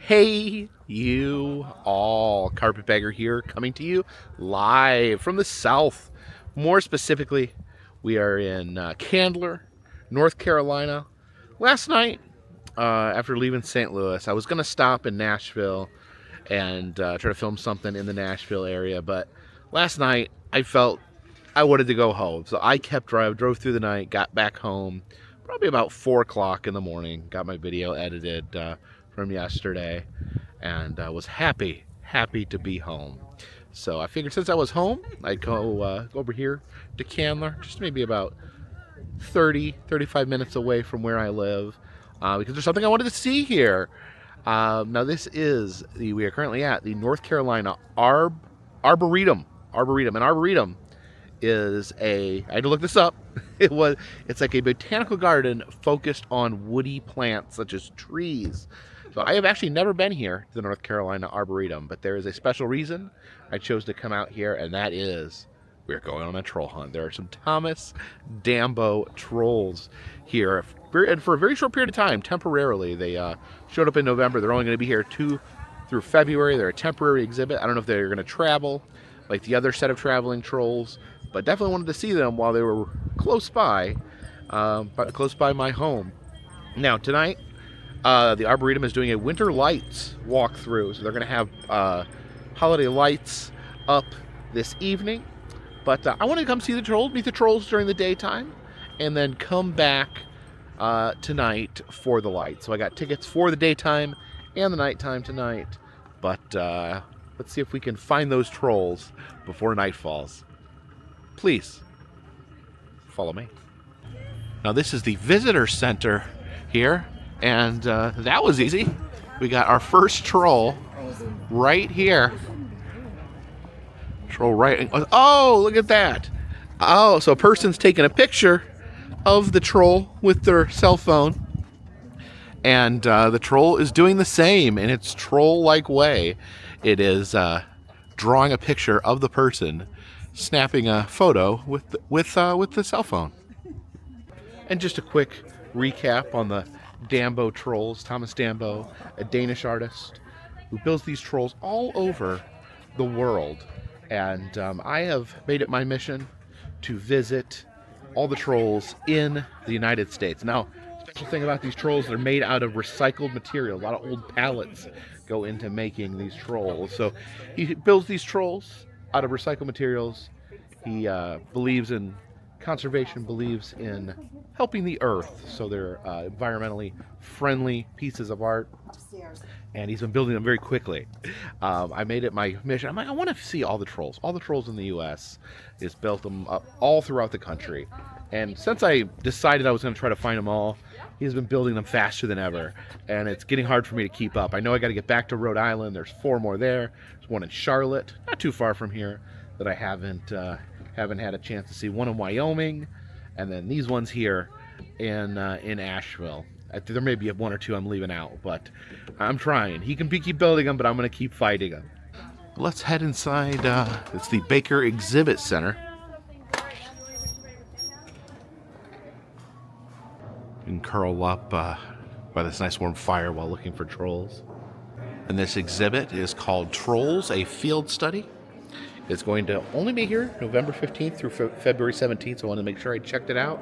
Hey, you all. Carpetbagger here, coming to you live from the South. More specifically, we are in Candler, North Carolina. Last night, after leaving St. Louis, I was going to stop in Nashville and try to film something in the Nashville area, but last night I felt I wanted to go home. So I kept drove through the night, got back home probably about 4 o'clock in the morning, got my video edited from yesterday, and was happy to be home. So I figured since I was home, I'd go over here to Candler, just maybe about 35 minutes away from where I live, because there's something I wanted to see here. Now this is we are currently at the North Carolina Arboretum. And Arboretum is I had to look this up. It's like a botanical garden focused on woody plants such as trees. So I have actually never been here to the North Carolina Arboretum, but there is a special reason I chose to come out here, and that is we're going on a troll hunt. There are some Thomas Dambo trolls here, and for a very short period of time, temporarily. They showed up in November. They're only going to be here through February. They're a temporary exhibit. I don't know if they're going to travel like the other set of traveling trolls, but definitely wanted to see them while they were close by my home. Now tonight, the Arboretum is doing a winter lights walkthrough, so they're going to have holiday lights up this evening. But I want to come see the trolls, meet the trolls during the daytime, and then come back tonight for the lights. So I got tickets for the daytime and the nighttime tonight. But let's see if we can find those trolls before night falls. Please follow me. Now this is the visitor center here, and that was easy. We got our first troll right here. Troll right. Oh, look at that. Oh, so a person's taking a picture of the troll with their cell phone, and the troll is doing the same in its troll-like way. It is drawing a picture of the person, snapping a photo with the cell phone. And just a quick recap on the Dambo trolls. Thomas Dambo, a Danish artist who builds these trolls all over the world. And I have made it my mission to visit all the trolls in the United States. Now, the special thing about these trolls, they're made out of recycled material. A lot of old pallets go into making these trolls. So he builds these trolls out of recycled materials. He believes in conservation, believes in helping the earth. So they're environmentally friendly pieces of art. And he's been building them very quickly. I made it my mission. I'm like, I want to see all the trolls. All the trolls in the U.S. He's built them up all throughout the country. And since I decided I was going to try to find them all, he's been building them faster than ever. And it's getting hard for me to keep up. I know I got to get back to Rhode Island. There's 4 more there. There's one in Charlotte, not too far from here, that I haven't had a chance to see. One in Wyoming, and then these ones here in Asheville. There may be 1 or 2 I'm leaving out, but I'm trying. He can keep building them, but I'm going to keep fighting them. Let's head inside. It's the Baker Exhibit Center. You can curl up by this nice warm fire while looking for trolls. And this exhibit is called Trolls, a Field Study. It's going to only be here November 15th through February 17th, so I wanted to make sure I checked it out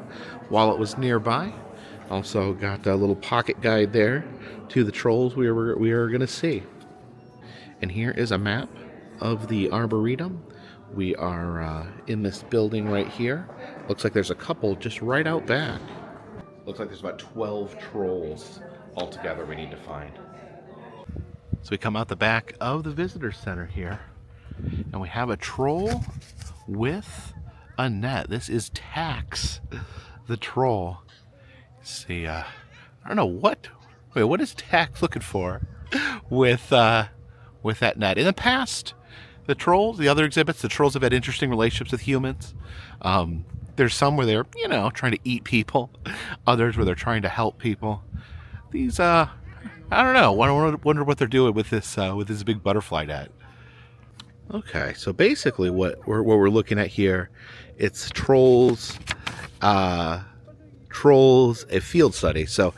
while it was nearby. Also got a little pocket guide there to the trolls we are going to see. And here is a map of the Arboretum. We are in this building right here. Looks like there's a couple just right out back. Looks like there's about 12 trolls altogether we need to find. So we come out the back of the visitor center here, and we have a troll with a net. This is Tax, the troll. See, I don't know what is Tax looking for with that net? In the past, the other exhibits, the trolls have had interesting relationships with humans. There's some where they're, trying to eat people. Others where they're trying to help people. These, I don't know. I wonder what they're doing with this big butterfly net. Okay, so basically what we're looking at here, it's trolls, a field study. So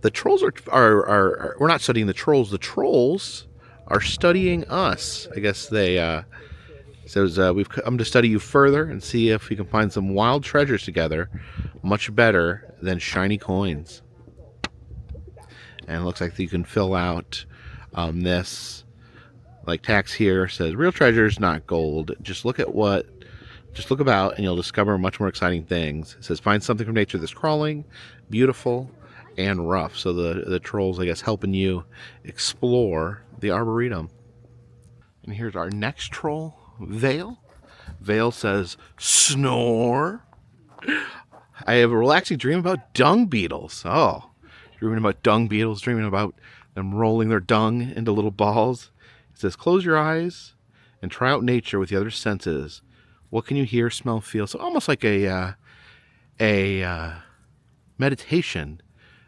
The trolls are we're not studying the trolls. The trolls are studying us. I guess they says we've come to study you further and see if we can find some wild treasures together, much better than shiny coins. And it looks like you can fill out this. Like tax here says, real treasures, not gold. Just look about and you'll discover much more exciting things. It says, find something from nature that's crawling, beautiful, and rough. So the trolls, I guess, helping you explore the Arboretum. And here's our next troll, Vale. Vale says, snore. I have a relaxing dream about dung beetles. Oh, dreaming about dung beetles, dreaming about them rolling their dung into little balls. It says, close your eyes and try out nature with the other senses. What can you hear, smell, feel? So almost like a meditation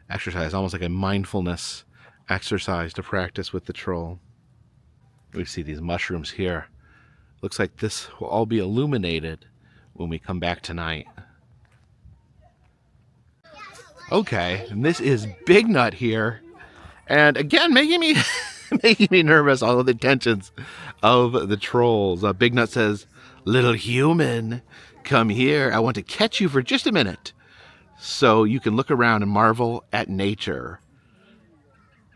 exercise, almost like a mindfulness exercise to practice with the troll. We see these mushrooms here. Looks like this will all be illuminated when we come back tonight. Okay, and this is Big Nut here. And again, making me nervous, all of the tensions of the trolls. Big Nut says, little human, come here. I want to catch you for just a minute so you can look around and marvel at nature.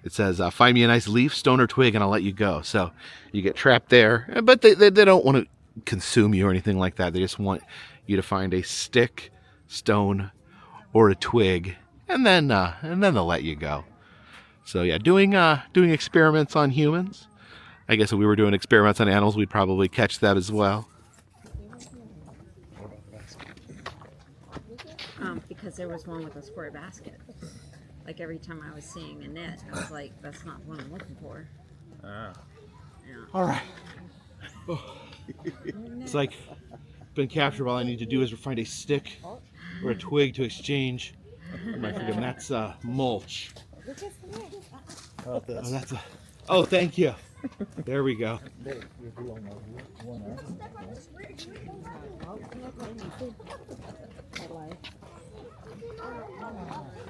It says, find me a nice leaf, stone, or twig, and I'll let you go. So you get trapped there. But they don't want to consume you or anything like that. They just want you to find a stick, stone, or a twig, and then they'll let you go. So yeah, doing experiments on humans. I guess if we were doing experiments on animals, we'd probably catch that as well. Because there was one with a square basket. Like every time I was seeing a net, I was like, that's not what I'm looking for. Ah. Yeah. All right. Oh. It's like been captured. All I need to do is find a stick or a twig to exchange. And that's mulch. Oh, thank you. There we go.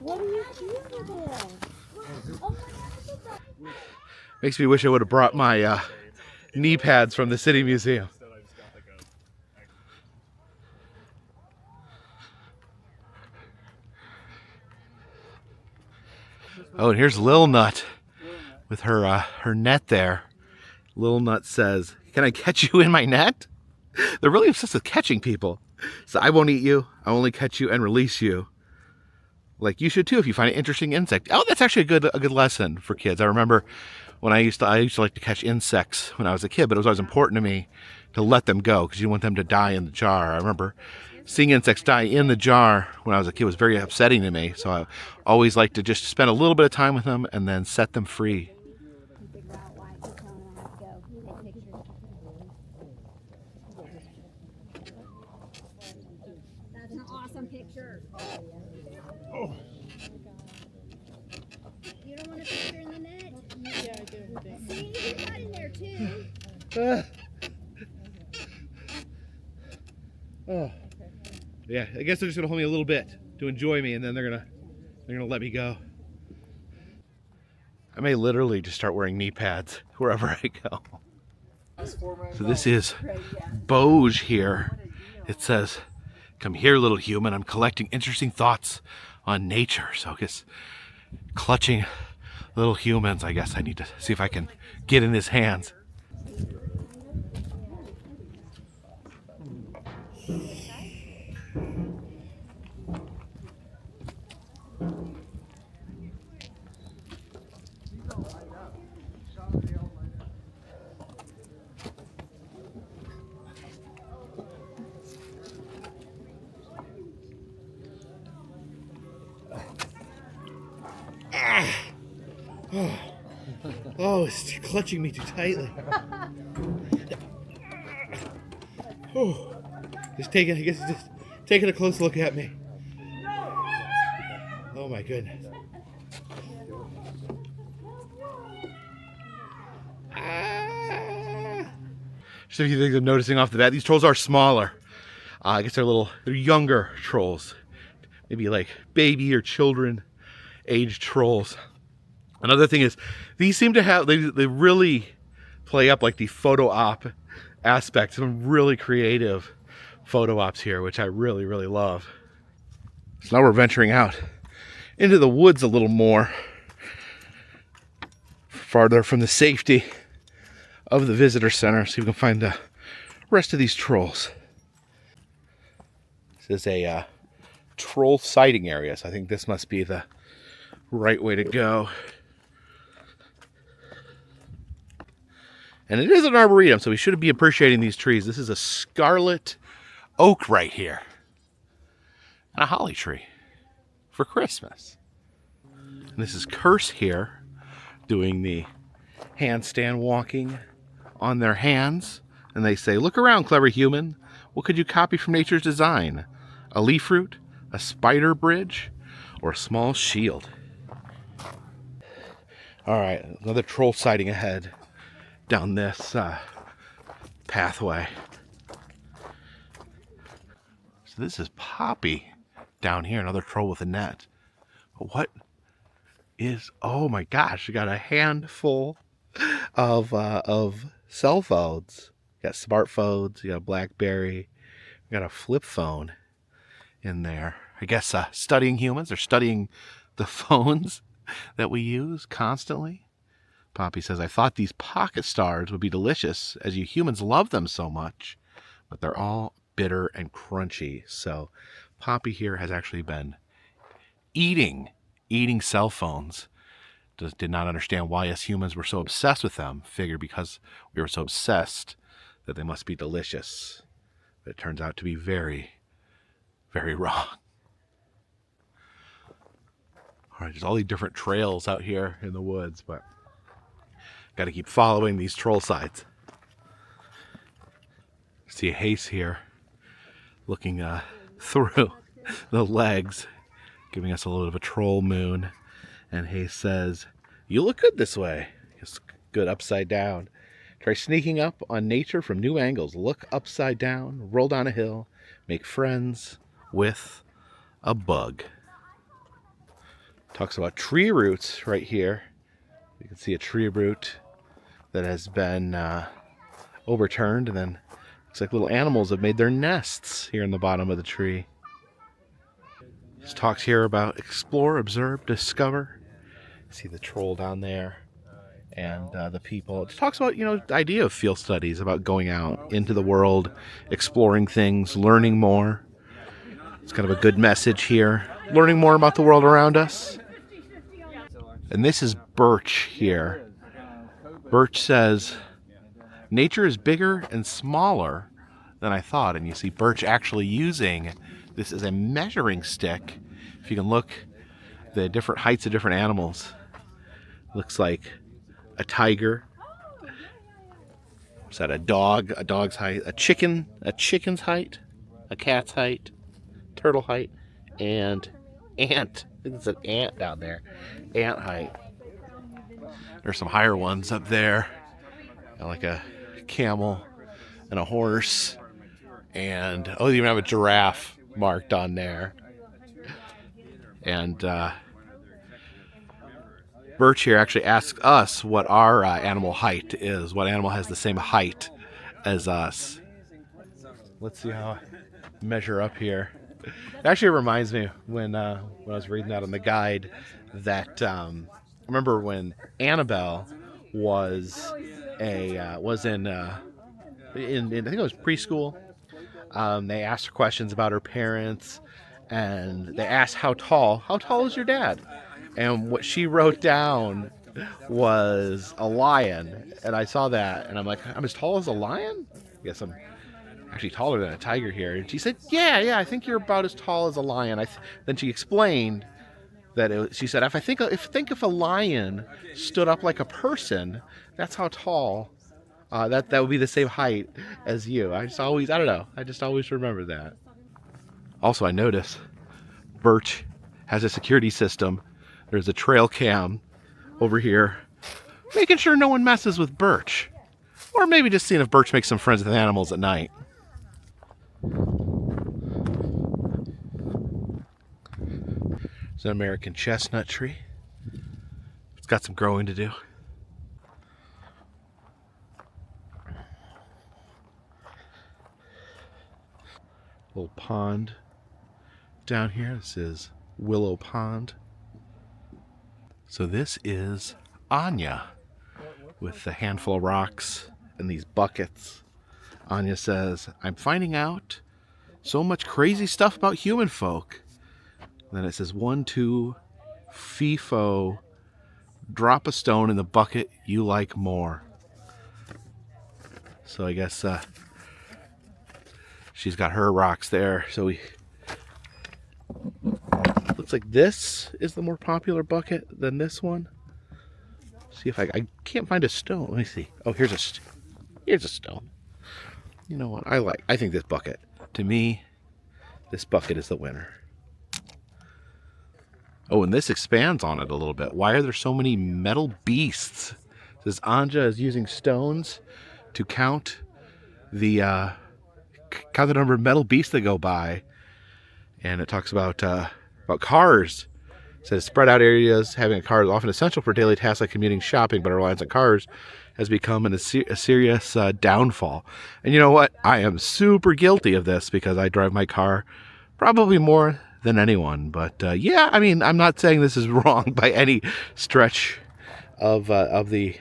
What are you doing there? Makes me wish I would have brought my knee pads from the City Museum. Oh, and here's Lil Nut with her net there. Lil Nut says, can I catch you in my net? They're really obsessed with catching people. So I won't eat you. I only catch you and release you. Like you should too if you find an interesting insect. Oh, that's actually a good lesson for kids. I remember when I used to like to catch insects when I was a kid, but it was always important to me to let them go because you want them to die in the jar. I remember seeing insects die in the jar when I was a kid was very upsetting to me. So I always like to just spend a little bit of time with them and then set them free. That's an awesome picture. Oh. You don't want a picture in the net? Yeah, I do. See, you got in there too. Oh. Yeah, I guess they're just gonna hold me a little bit to enjoy me, and then they're gonna let me go. I may literally just start wearing knee pads wherever I go. So this is Boj here. It says, come here, little human. I'm collecting interesting thoughts on nature. So I guess clutching little humans, I guess I need to see if I can get in his hands. Oh, it's clutching me too tightly. Oh, just taking a close look at me. Oh my goodness. Just a few things I'm noticing off the bat. These trolls are smaller. I guess they're younger trolls. Maybe like baby or children aged trolls. Another thing is, these seem to have, they really play up like the photo op aspect. Some really creative photo ops here, which I really, really love. So now we're venturing out into the woods a little more, farther from the safety of the visitor center, so we can find the rest of these trolls. This is a troll sighting area, so I think this must be the right way to go. And it is an arboretum, so we should be appreciating these trees. This is a scarlet oak right here. And a holly tree for Christmas. And this is Curse here doing the handstand walking on their hands. And they say, look around, clever human. What could you copy from nature's design? A leaf root, a spider bridge, or a small shield? All right, another troll sighting ahead down this pathway. So this is Poppy down here, another troll with a net. But what is, oh my gosh, we got a handful of cell phones. You got smartphones, you got a BlackBerry, we got a flip phone in there. I guess studying humans, or studying the phones that we use constantly. Poppy says, I thought these pocket stars would be delicious as you humans love them so much, but they're all bitter and crunchy. So Poppy here has actually been eating cell phones. Did not understand why us humans were so obsessed with them. Figured because we were so obsessed that they must be delicious. But it turns out to be very, very wrong. All right, there's all these different trails out here in the woods, but got to keep following these troll sides. See a Haze here looking through the legs, giving us a little bit of a troll moon. And Haze says, you look good this way. It's good upside down. Try sneaking up on nature from new angles. Look upside down, roll down a hill, make friends with a bug. Talks about tree roots right here. You can see a tree root that has been overturned, and then looks like little animals have made their nests here in the bottom of the tree. This talks here about explore, observe, discover. See the troll down there, and the people. It talks about, the idea of field studies, about going out into the world, exploring things, learning more. It's kind of a good message here, learning more about the world around us. And this is Birch here. Birch says, nature is bigger and smaller than I thought. And you see Birch actually using this as a measuring stick. If you can look, the different heights of different animals. Looks like a tiger. Is that a dog? A dog's height. A chicken's height. A cat's height. Turtle height. And ant. I think it's an ant down there. Ant height. There's some higher ones up there. Like a camel and a horse. And, oh, they even have a giraffe marked on there. And Birch here actually asks us what our animal height is. What animal has the same height as us? Let's see how I measure up here. It actually reminds me when I was reading that on the guide that remember when Annabelle was in I think it was preschool. They asked her questions about her parents, and they asked how tall is your dad? And what she wrote down was a lion. And I saw that, and I'm like, I'm as tall as a lion? I guess I'm actually taller than a tiger here. And she said, yeah, I think you're about as tall as a lion. Then she explained that she said, if a lion stood up like a person, that's how tall. That would be the same height as you. I just always remember that. Also, I notice Birch has a security system. There's a trail cam over here, making sure no one messes with Birch. Or maybe just seeing if Birch makes some friends with animals at night. It's an American chestnut tree. It's got some growing to do. Little pond down here. This is Willow Pond. So this is Anya with a handful of rocks and these buckets. Anya says, I'm finding out so much crazy stuff about human folk. And then it says 1, 2, FIFO, drop a stone in the bucket you like more. So I guess she's got her rocks there. So we looks like this is the more popular bucket than this one. See if I can't find a stone. Let me see. Oh, here's a stone. You know what? I think this bucket. To me, this bucket is the winner. Oh, and this expands on it a little bit. Why are there so many metal beasts? It says Anja is using stones to count the number of metal beasts that go by. And it talks about cars. It says spread out areas having a car is often essential for daily tasks like commuting, shopping, but our reliance on cars has become a serious downfall. And you know what? I am super guilty of this because I drive my car probably more than anyone. But yeah, I mean, I'm not saying this is wrong by any stretch of the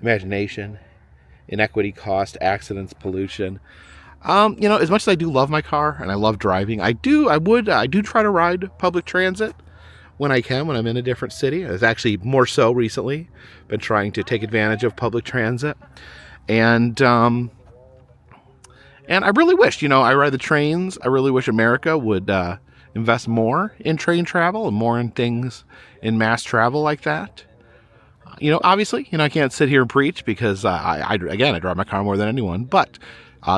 imagination. Inequity, cost, accidents, pollution. You know, as much as I do love my car and I love driving, I do try to ride public transit when I can, when I'm in a different city. It's actually more so recently been trying to take advantage of public transit. And I really wish, I ride the trains. I really wish America would invest more in train travel and more in things in mass travel like that. Obviously, I can't sit here and preach because I drive my car more than anyone, but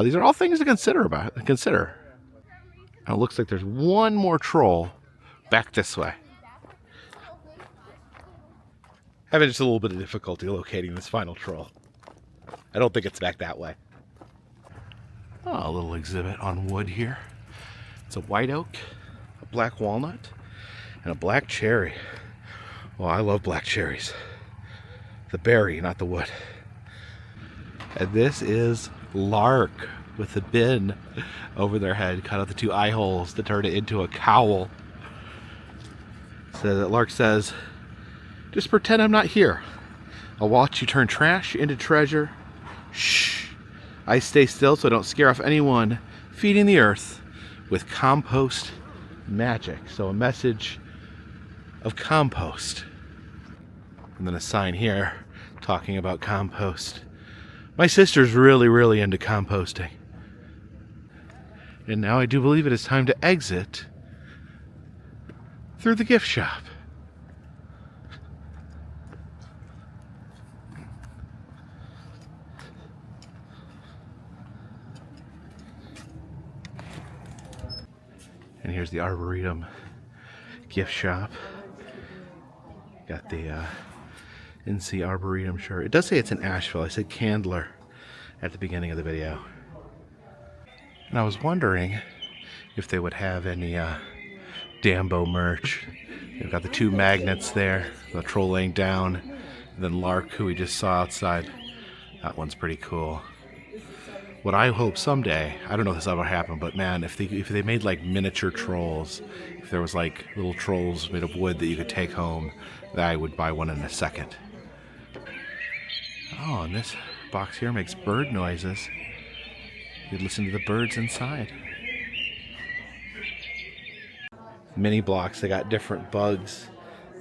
these are all things to consider. Now, it looks like there's one more troll back this way. Having just a little bit of difficulty locating this final troll. I don't think it's back that way. Oh, a little exhibit on wood here. It's a white oak, a black walnut, and a black cherry. Well, I love black cherries. The berry, not the wood. And this is lark with the bin over their head. Cut out the 2 eye holes to turn it into a cowl. So that lark says, just pretend I'm not here. I'll watch you turn trash into treasure. Shh. I stay still so I don't scare off anyone feeding the earth with compost magic. So a message of compost. And then a sign here talking about compost. My sister's really, really into composting. And now I do believe it is time to exit through the gift shop. And here's the Arboretum gift shop. Got the NC Arboretum shirt. It does say it's in Asheville. I said Candler at the beginning of the video. And I was wondering if they would have any Dambo merch. They've got the 2 magnets there, the troll laying down, and then Lark, who we just saw outside. That one's pretty cool. What I hope someday, I don't know if this ever happened, but man, if they made like miniature trolls, if there was like little trolls made of wood that you could take home, I would buy one in a second. Oh, and this box here makes bird noises. You can listen to the birds inside. Mini blocks, they got different bugs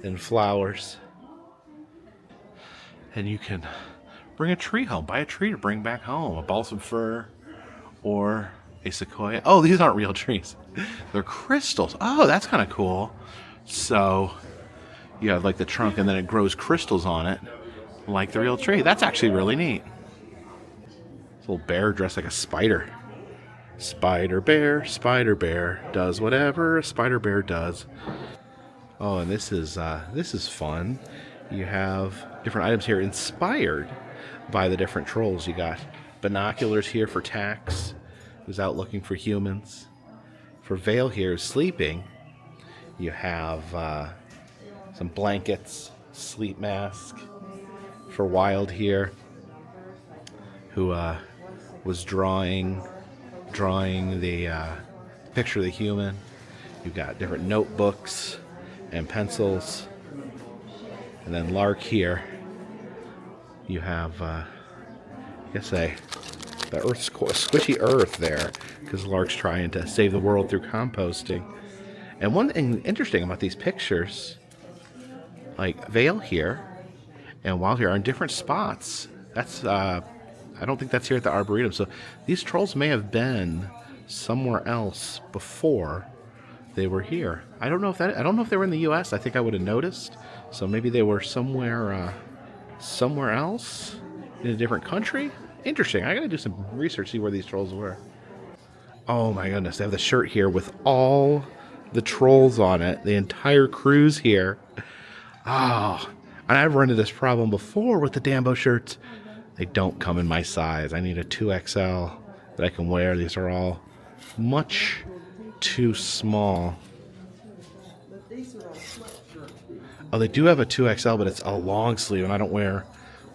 and flowers. And you can bring a tree home. Buy a tree to bring back home. A balsam fir or a sequoia. Oh, these aren't real trees. They're crystals. Oh, that's kind of cool. So you have like the trunk and then it grows crystals on it like the real tree. That's actually really neat. This little bear dressed like a spider. Spider bear does whatever a spider bear does. Oh, and this is fun. You have different items here inspired by the different trolls. You got binoculars here for Tax, who's out looking for humans. For Vale here, who's sleeping, you have some blankets, sleep mask for Wild here, who was drawing the picture of the human. You've got different notebooks and pencils. And then Lark here, you have, the squishy earth there, because Lark's trying to save the world through composting. And one thing interesting about these pictures, like Vale here and Wild here are in different spots. That's, I don't think that's here at the Arboretum. So these trolls may have been somewhere else before they were here. I don't know if they were in the U.S. I think I would have noticed. So maybe they were somewhere else in a different country. Interesting. I gotta do some research, see where these trolls were. Oh my goodness, they have the shirt here with all the trolls on it. The entire crew's here. Oh, and I've run into this problem before with the Dambo shirts. They don't come in my size. I need a 2XL that I can wear. These are all much too small. Oh, they do have a 2XL, but it's a long sleeve, and I don't wear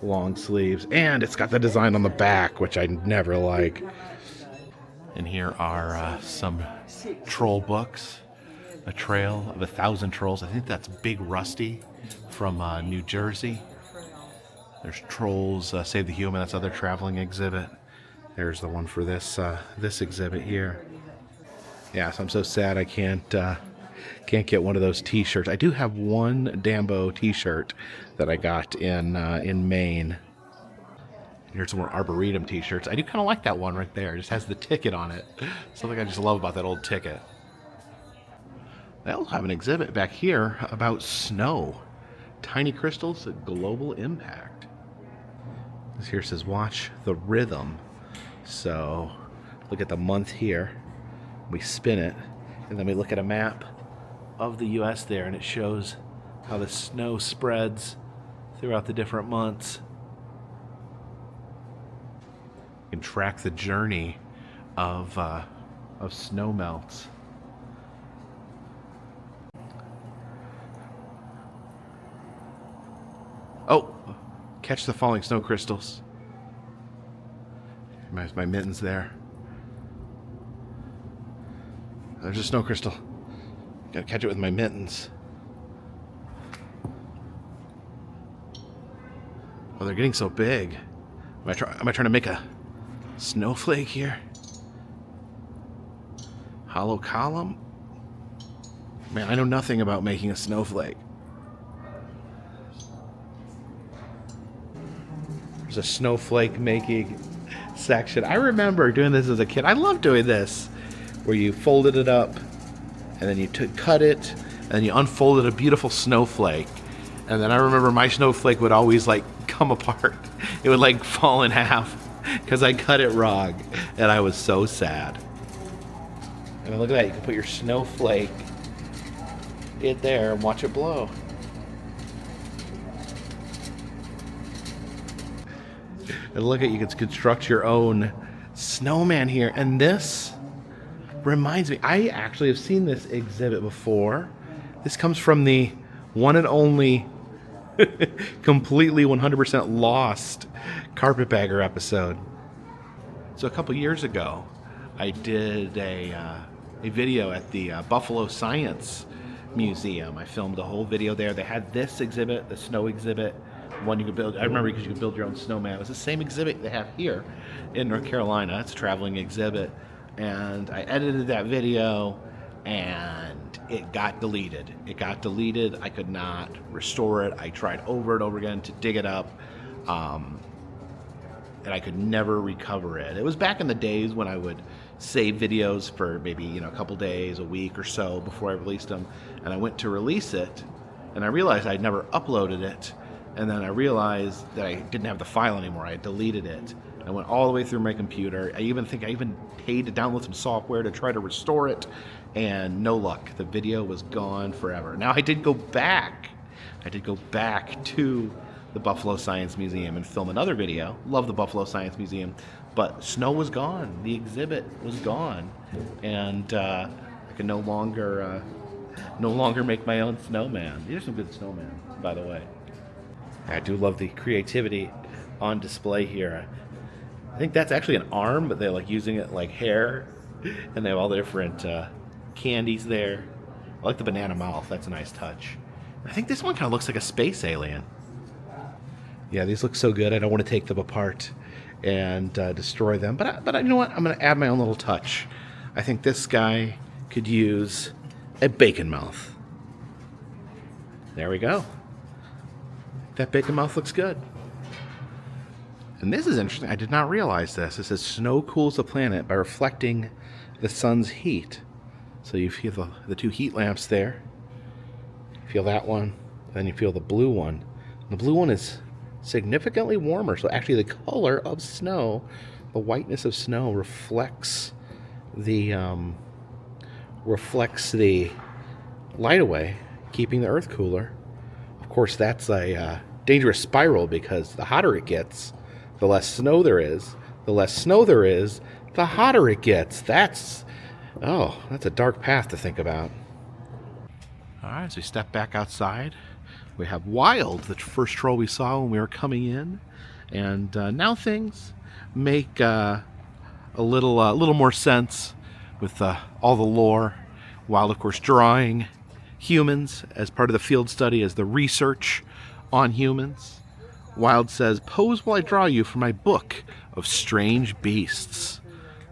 long sleeves. And it's got the design on the back, which I never like. And here are some troll books. A Trail of 1,000 Trolls. I think that's Big Rusty from New Jersey. There's Trolls Save the Human. That's other traveling exhibit. There's the one for this this exhibit here. Yeah, so I'm so sad I can't get one of those T-shirts. I do have one Dambo T-shirt that I got in Maine. Here's some more Arboretum T-shirts. I do kind of like that one right there. It just has the ticket on it. Something I just love about that old ticket. They also have an exhibit back here about snow. Tiny crystals, global impact. This here says watch the rhythm. So look at the month here. We spin it, and then we look at a map of the U.S. there, and it shows how the snow spreads throughout the different months. You can track the journey of snow melts. Oh, catch the falling snow crystals. My mittens there. There's a snow crystal. Gotta catch it with my mittens. Oh, they're getting so big. Am I trying to make a snowflake here? Hollow column? Man, I know nothing about making a snowflake. There's a snowflake making section. I remember doing this as a kid. I loved doing this, where you folded it up, and then you cut it, and then you unfolded a beautiful snowflake. And then I remember my snowflake would always like come apart. It would like fall in half because I cut it wrong, and I was so sad. And look at that, you can put your snowflake in there and watch it blow. And look at, you can construct your own snowman here. And this reminds me, I actually have seen this exhibit before. This comes from the one and only completely 100% lost Carpetbagger episode. So a couple years ago, I did a video at the Buffalo Science Museum. I filmed a whole video there. They had this exhibit, the snow exhibit, one you could build. I remember because you could build your own snowman. It was the same exhibit they have here in North Carolina. It's a traveling exhibit. And I edited that video, and it got deleted. I could not restore it. I tried over and over again to dig it up, and I could never recover it. It was back in the days when I would save videos for maybe a couple days, a week or so before I released them. And I went to release it, and I realized I'd never uploaded it. And then I realized that I didn't have the file anymore. I had deleted it. I went all the way through my computer. I even paid to download some software to try to restore it, and no luck. The video was gone forever. Now I did go back to the Buffalo Science Museum and film another video. Love the Buffalo Science Museum, but snow was gone. The exhibit was gone, and I could no longer no longer make my own snowman. These are some good snowmen, by the way. I do love the creativity on display here. I think that's actually an arm, but they're like using it like hair, and they have all the different candies there. I like the banana mouth. That's a nice touch. I think this one kind of looks like a space alien. Yeah, these look so good. I don't want to take them apart and destroy them. But you know what? I'm going to add my own little touch. I think this guy could use a bacon mouth. There we go. That bacon mouth looks good. And this is interesting. I did not realize this. It says snow cools the planet by reflecting the sun's heat. So you feel the two heat lamps there. You feel that one. Then you feel the blue one. The blue one is significantly warmer. So actually the color of snow, the whiteness of snow reflects the light away, keeping the earth cooler. Of course, that's a dangerous spiral because the hotter it gets, the less snow there is. The less snow there is, the hotter it gets. That's a dark path to think about. All right, so we step back outside. We have Wild, the first troll we saw when we were coming in. And now things make a little more sense with all the lore. Wild, of course, drawing humans as part of the field study, as the research on humans. Wild says, "Pose while I draw you for my book of strange beasts."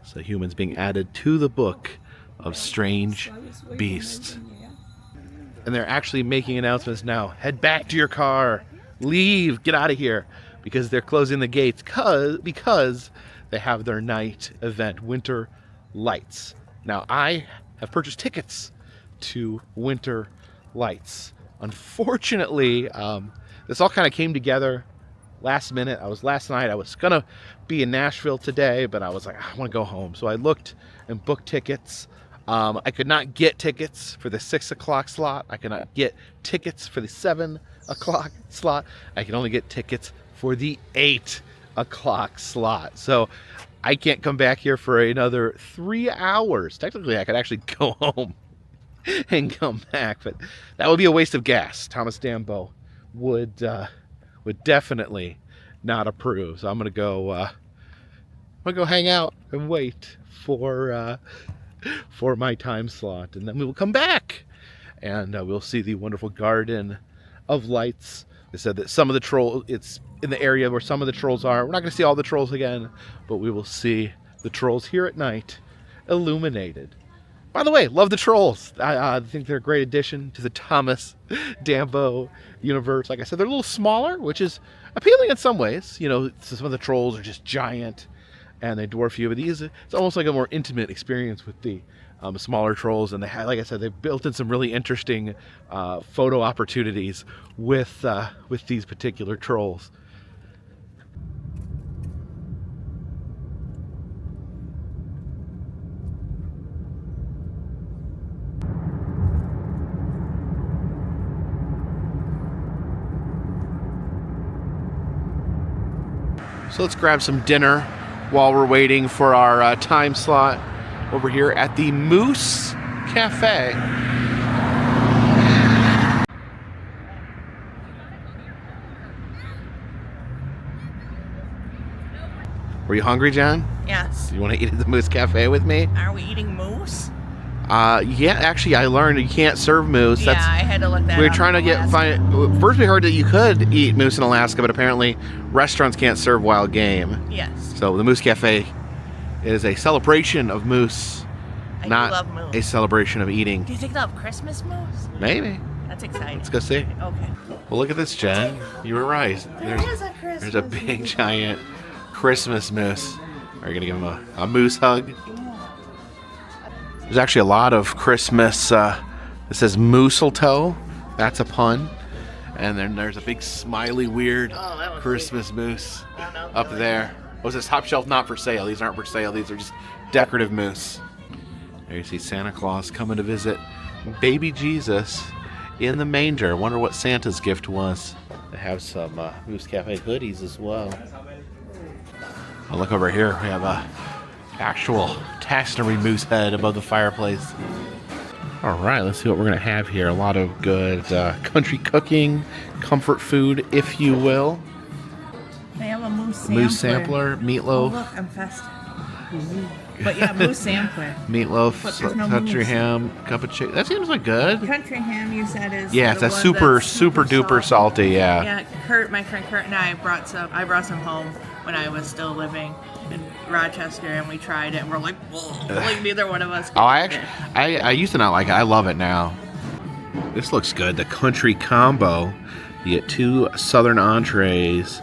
So humans being added to the book of strange beasts. And they're actually making announcements now. Head back to your car. Leave. Get out of here. Because they're closing the gates because they have their night event, Winter Lights. Now, I have purchased tickets to Winter Lights. Unfortunately, this all kind of came together last minute. Last night, I was going to be in Nashville today, but I was like, I want to go home. So I looked and booked tickets. I could not get tickets for the 6 o'clock slot. I could not get tickets for the 7 o'clock slot. I can only get tickets for the 8 o'clock slot. So I can't come back here for another 3 hours. Technically, I could actually go home and come back, but that would be a waste of gas. Thomas Dambo would definitely not approve. So I'm gonna go hang out and wait for my time slot, and then we will come back and we'll see the wonderful Garden of Lights. They said that some of the trolls, it's in the area where some of the trolls are. We're not going to see all the trolls again, but we will see the trolls here at night illuminated. By the way, love the trolls. I think they're a great addition to the Thomas Dambo universe. Like I said, they're a little smaller, which is appealing in some ways. You know, some of the trolls are just giant and they dwarf you, but these, it's almost like a more intimate experience with the smaller trolls. And they have, like I said, they've built in some really interesting photo opportunities with these particular trolls. So let's grab some dinner while we're waiting for our time slot over here at the Moose Cafe. Were you hungry, John? Yes. You want to eat at the Moose Cafe with me? Are we eating moose? Yeah, actually, I learned you can't serve moose. Yeah, I had to look that up. We were trying to find. First, we heard that you could eat moose in Alaska, but apparently restaurants can't serve wild game. Yes. So the Moose Cafe is a celebration of moose, I not love moose. a celebration of eating. Do you think they'll have Christmas moose? Maybe. That's exciting. Let's go see. Okay. Well, look at this, Jen. You were right. There's a big, giant Christmas moose. Are you gonna give him a moose hug? There's actually a lot of Christmas, it says mooseltoe, that's a pun. And then there's a big smiley weird Christmas moose up there. Oh, it says top shelf not for sale. These aren't for sale, these are just decorative moose. There you see Santa Claus coming to visit baby Jesus in the manger. I wonder what Santa's gift was. They have some Moose Cafe hoodies as well. Oh, look over here, we have a actual taxidermy moose head above the fireplace. All right, let's see what we're gonna have here. A lot of good country cooking, comfort food, if you will. They have a moose sampler. Moose sampler, Oh, meatloaf, look, I'm festive. But yeah, moose sampler. meatloaf, But there's no country moose. ham, cup of chicken. That seems like good. Country ham, you said, is Yeah, it's the that one super that's duper salty. Yeah. Yeah, Kurt, my friend Kurt and I brought some. I brought some home when I was still living in Rochester, and we tried it, and we're like, whoa, like neither one of us. Oh, I used to not like it. I love it now. This looks good. The country combo. You get 2 southern entrees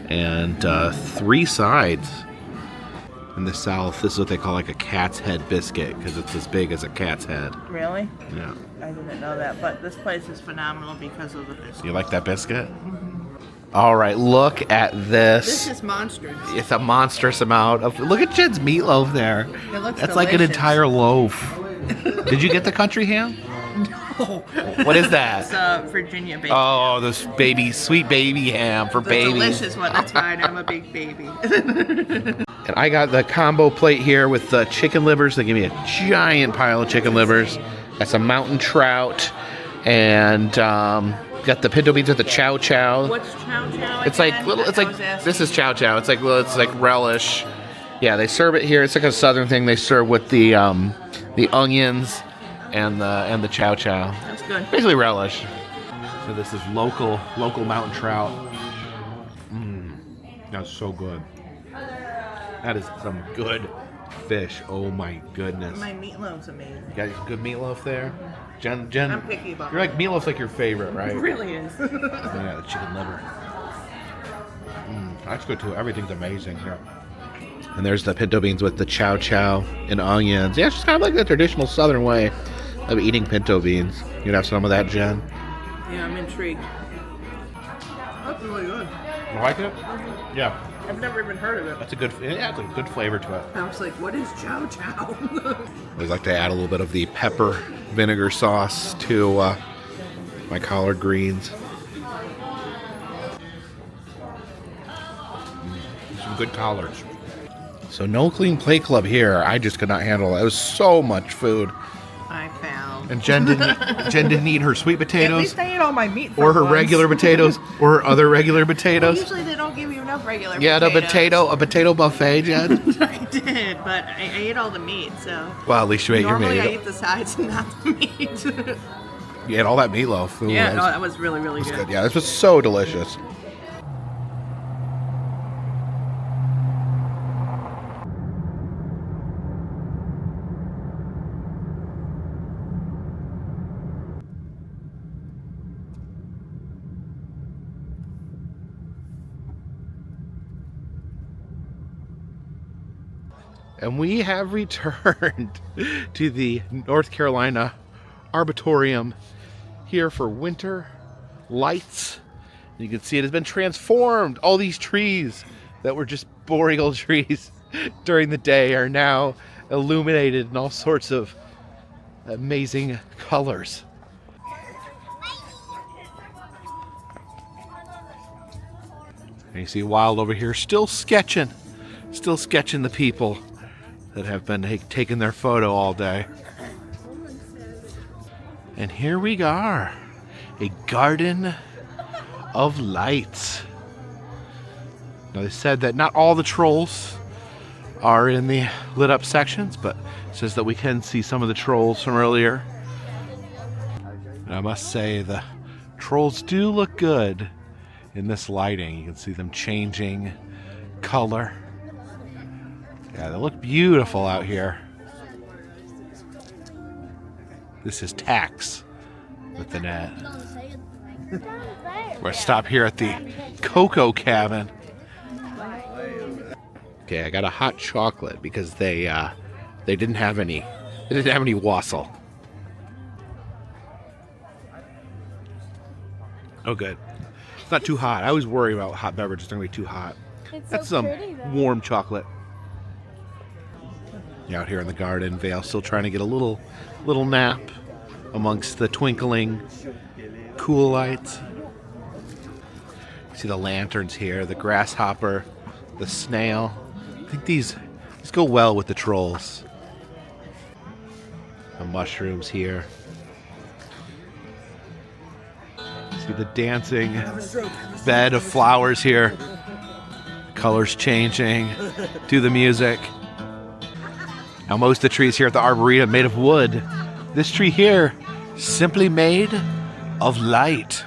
and 3 sides. In the South, this is what they call like a cat's head biscuit because it's as big as a cat's head. Really? Yeah. I didn't know that, but this place is phenomenal because of the biscuit. You like that biscuit? All right, look at this. This is monstrous. It's a monstrous amount of. Look at Jen's meatloaf there. It looks That's like an delicious. entire loaf. Did you get the country ham? No. What is that? It's Virginia bacon. Oh, this sweet baby ham for the babies. delicious one. That's fine. I'm a big baby. And I got the combo plate here with the chicken livers. They give me a giant pile of chicken livers. Got some mountain trout, and got the pinto beans with the chow chow. What's chow chow? It's like again? little. It's I like was asking. this is chow chow. It's like relish. Yeah, they serve it here. It's like a southern thing. They serve with the onions and the chow chow. That's good. Basically relish. So this is local mountain trout. That's so good. That is some good fish. Oh my goodness. My meatloaf's amazing. You got some good meatloaf there? Jen, I'm picky about you're like meatloaf's like your favorite, right? It really is. Yeah, the chicken liver. That's good too. Everything's amazing here. And there's the pinto beans with the chow chow and onions. Yeah, it's just kind of like the traditional southern way of eating pinto beans. You'd have some of that, Jen? Yeah, I'm intrigued. That's really good. You like it? Yeah. I've never even heard of it. That's a good, yeah, it's a good flavor to it. I was like, what is chow chow? I always like to add a little bit of the pepper vinegar sauce to my collard greens. Some good collards. So no clean plate club here. I just could not handle it. It was so much food. I found. And Jen didn't eat her sweet At potatoes least I ate all my meat. or for her once. regular potatoes or her other regular potatoes. Usually they don't give you enough regular Yeah, potatoes. a potato buffet, Jen. I did, but I ate all the meat, so. Well, at least you ate your Normally I meat. eat the sides and not the meat. You ate all that meatloaf. Ooh, Yeah, that no, was- that was really, really was good. good. Yeah, this was so delicious. And we have returned to the North Carolina Arboretum here for winter lights. You can see it has been transformed. All these trees that were just boreal trees during the day are now illuminated in all sorts of amazing colors. And you see Wild over here still sketching the people that have been taking their photo all day. And here we are, a garden of lights. Now they said that not all the trolls are in the lit up sections, but it says that we can see some of the trolls from earlier. And I must say the trolls do look good in this lighting. You can see them changing color. Yeah, they look beautiful out here. This is Tax with the net. We're gonna stop here at the Cocoa Cabin. Okay, I got a hot chocolate because they didn't have any. They didn't have any wassail. Oh, good. It's not too hot. I always worry about hot beverages. They're gonna be too hot. That's some warm chocolate. You're out here in the garden, Vale still trying to get a little nap amongst the twinkling cool lights. You see the lanterns here, the grasshopper, the snail. I think these go well with the trolls. The mushrooms here. See the dancing bed of flowers here. Colors changing to the music. Now most of the trees here at the Arboretum made of wood. This tree here, simply made of light.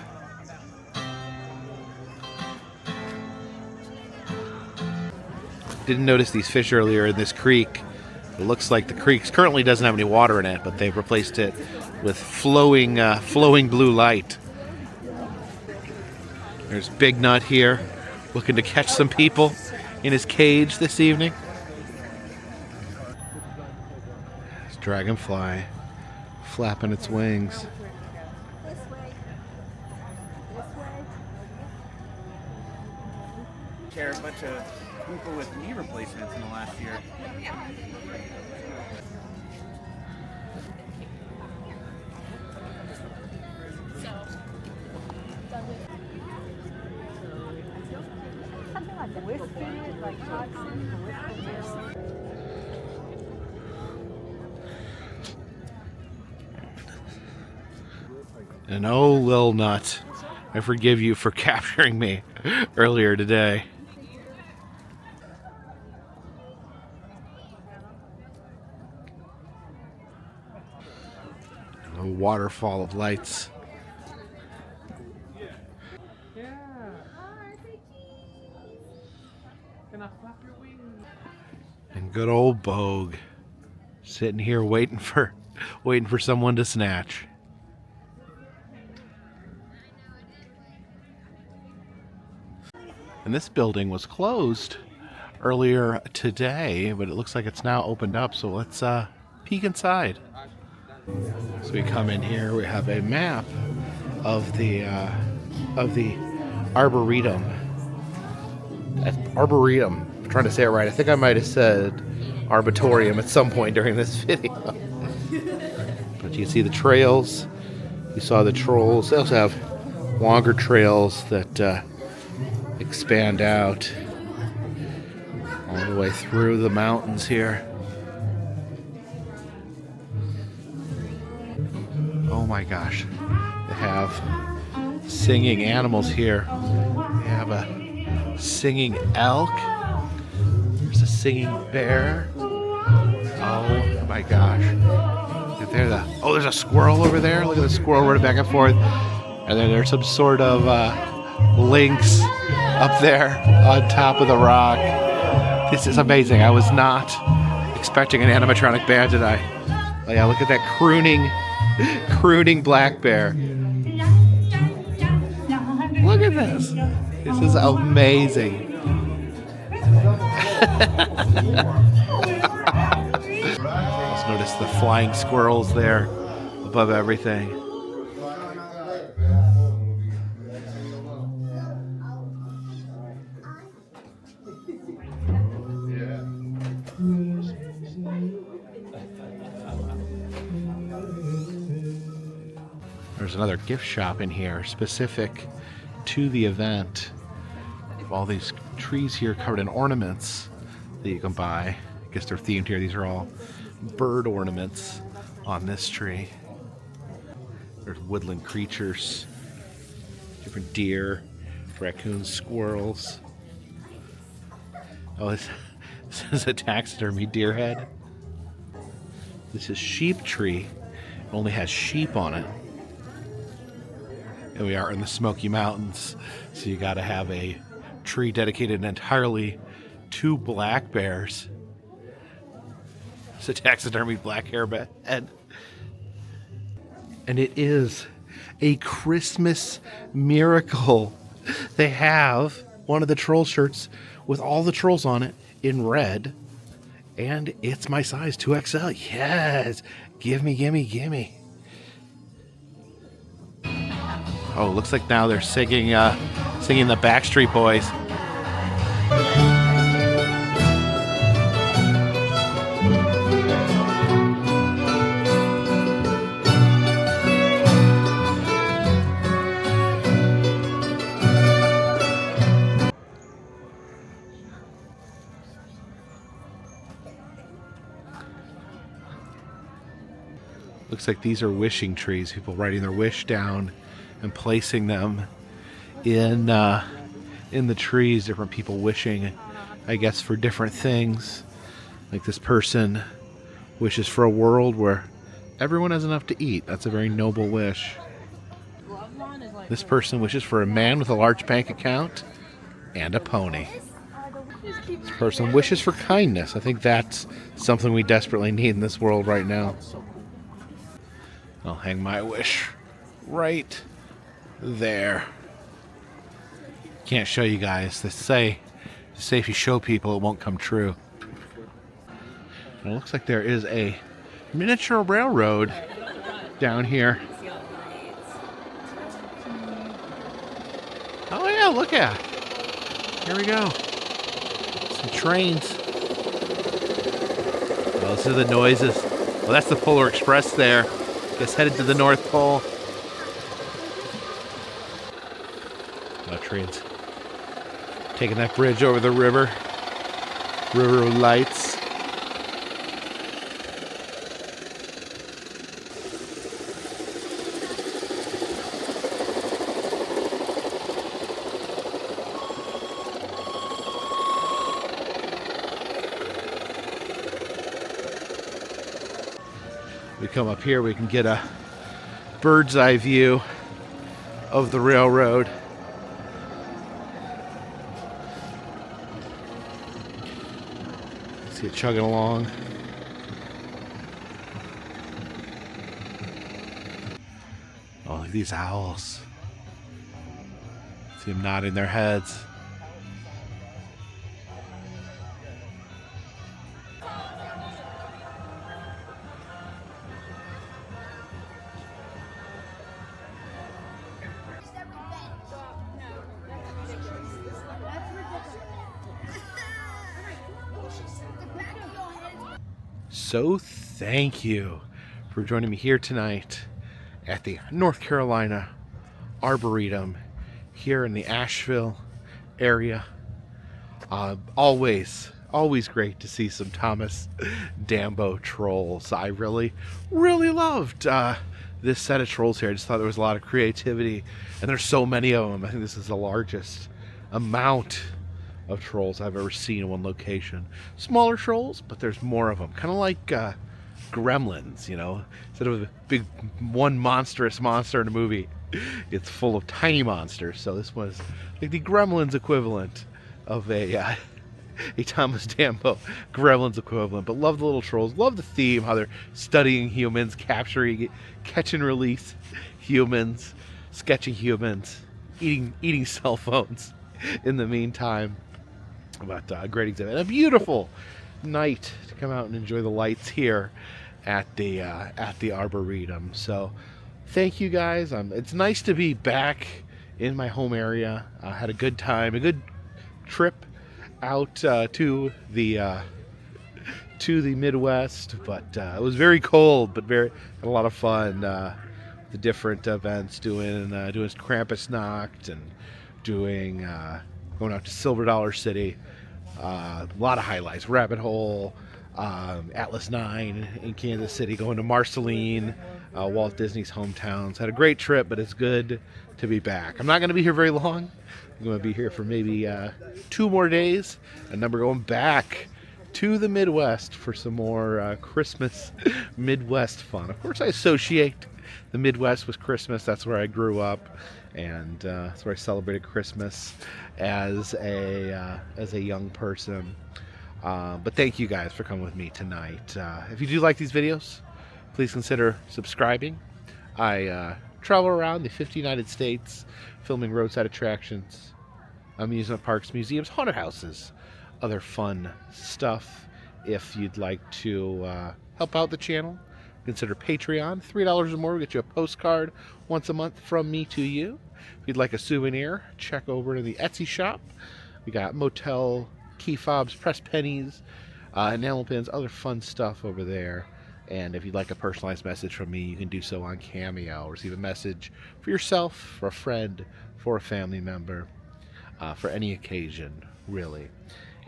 Didn't notice these fish earlier in this creek. It looks like the creek currently doesn't have any water in it, but they've replaced it with flowing blue light. There's Big Nut here, looking to catch some people in his cage this evening. There's Dragonfly flapping its wings. Care a bunch of people with knee replacements in the last year. And oh, Lil Nut, I forgive you for capturing me earlier today. A waterfall of lights. And good old Bogue sitting here waiting for someone to snatch. And this building was closed earlier today, but it looks like it's now opened up, so let's peek inside. So we come in here, we have a map of the Arboretum. Arboretum. I'm trying to say it right. I think I might have said Arboretum at some point during this video. But you can see the trails. You saw the trolls. They also have longer trails that expand out all the way through the mountains here. Oh my gosh. They have singing animals here. They have a singing elk. There's a singing bear. Oh my gosh. There's a squirrel over there. Look at the squirrel running back and forth. And then there's some sort of lynx up there on top of the rock. This is amazing. I was not expecting an animatronic band today. Oh yeah, look at that crooning black bear. Look at this. This is amazing. Just notice the flying squirrels there above everything. There's another gift shop in here specific to the event. All these trees here covered in ornaments that you can buy. I guess they're themed here. These are all bird ornaments on this tree. There's woodland creatures, different deer, raccoons, squirrels. Oh, this is a taxidermy deer head. This is sheep tree. It only has sheep on it. And we are in the Smoky Mountains, so you gotta have a tree dedicated entirely to black bears. It's a taxidermy black hair head. And it is a Christmas miracle. They have one of the troll shirts with all the trolls on it in red, and it's my size, 2XL. Yes, gimme. Oh, looks like now they're singing the Backstreet Boys. Looks like these are wishing trees. People writing their wish down and placing them in the trees. Different people wishing, I guess, for different things. Like this person wishes for a world where everyone has enough to eat. That's a very noble wish. This person wishes for a man with a large bank account and a pony. This person wishes for kindness. I think that's something we desperately need in this world right now. I'll hang my wish right there. Can't show you guys. They say if you show people, it won't come true. And it looks like there is a miniature railroad down here. Oh yeah, look at. Here we go. Some trains. Oh, those are the noises. Well, that's the Polar Express there. Guess headed to the North Pole. Oh, trains. Taking that bridge over the river. River of lights. We come up here, we can get a bird's eye view of the railroad. See it chugging along. Oh, look at these owls. See them nodding their heads. So thank you for joining me here tonight at the North Carolina Arboretum here in the Asheville area. Always great to see some Thomas Dambo trolls. I really loved this set of trolls here. I just thought there was a lot of creativity, and there's so many of them. I think this is the largest amount of trolls I've ever seen in one location. Smaller trolls, but there's more of them. Kind of like gremlins, you know. Instead of a big one monstrous monster in a movie, it's full of tiny monsters. So this was like the gremlins equivalent of a Thomas Dambo gremlins equivalent. But love the little trolls. Love the theme, how they're studying humans, capturing, catch and release humans, sketching humans, eating cell phones in the meantime. But a great exhibit. And a beautiful night to come out and enjoy the lights here at the Arboretum. So thank you guys. It's nice to be back in my home area. I had a good time, a good trip out to the Midwest, but it was very cold, but had a lot of fun. The different events, doing Krampusnacht and doing going out to Silver Dollar City. A lot of highlights. Rabbit Hole, Atlas 9 in Kansas City, going to Marceline, Walt Disney's hometowns. Had a great trip, but it's good to be back. I'm not going to be here very long. I'm going to be here for maybe 2 more days, and then we're going back to the Midwest for some more Christmas Midwest fun. Of course, I associate the Midwest with Christmas. That's where I grew up, and that's where I celebrated Christmas as a young person. But thank you guys for coming with me tonight. If you do like these videos, please consider subscribing. I travel around the 50 United States filming roadside attractions, amusement parks, museums, haunted houses, other fun stuff. If you'd like to help out the channel, consider Patreon. $3 or more will get you a postcard once a month from me to you. If you'd like a souvenir, check over to the Etsy shop. We got motel key fobs, pressed pennies, enamel pins, other fun stuff over there. And if you'd like a personalized message from me, you can do so on Cameo. Receive a message for yourself, for a friend, for a family member, for any occasion, really.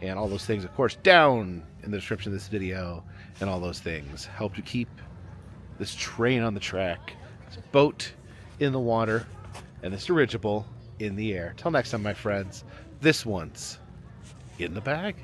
And all those things, of course, down in the description of this video, and all those things help to keep this train on the track, this boat in the water, and this dirigible in the air. Till next time, my friends, this one's in the bag.